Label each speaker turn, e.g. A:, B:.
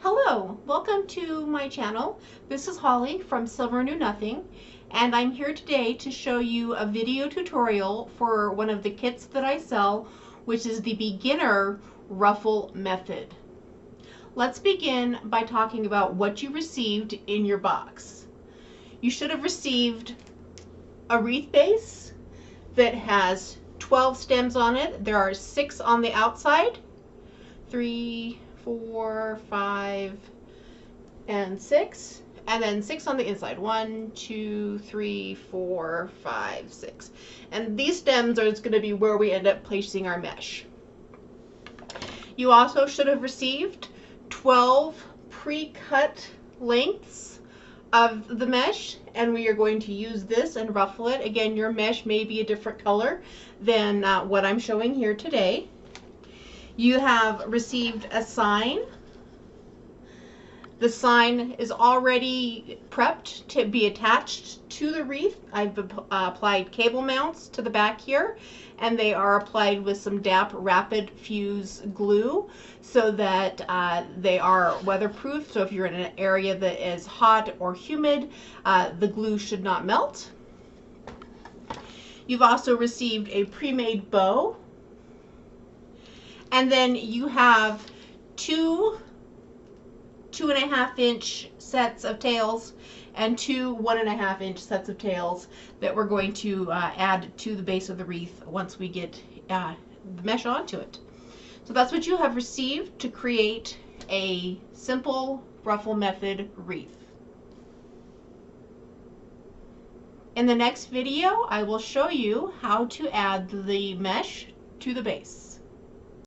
A: Hello, welcome to my channel. This is Holly from Silver Knew Nothing, and I'm here today to show you a video tutorial for one of the kits that I sell, which is the beginner ruffle method. Let's begin by talking about what you received in your box. You should have received a wreath base that has 12 stems on it. There are 6 on the outside, 3, 4, 5, and 6, and then 6 on the inside. 1, 2, 3, 4, 5, 6. And these stems are going to be where we end up placing our mesh. You also should have received 12 pre-cut lengths of the mesh, and we are going to use this and ruffle it. Again, your mesh may be a different color than what I'm showing here today. You have received a sign. The sign is already prepped to be attached to the wreath. I've applied cable mounts to the back here, and they are applied with some DAP Rapid Fuse glue so that they are weatherproof. So if you're in an area that is hot or humid, the glue should not melt. You've also received a pre-made bow. And then you have 2 2.5-inch sets of tails and 2 1.5-inch sets of tails that we're going to add to the base of the wreath once we get the mesh onto it. So that's what you have received to create a simple ruffle method wreath. In the next video, I will show you how to add the mesh to the base.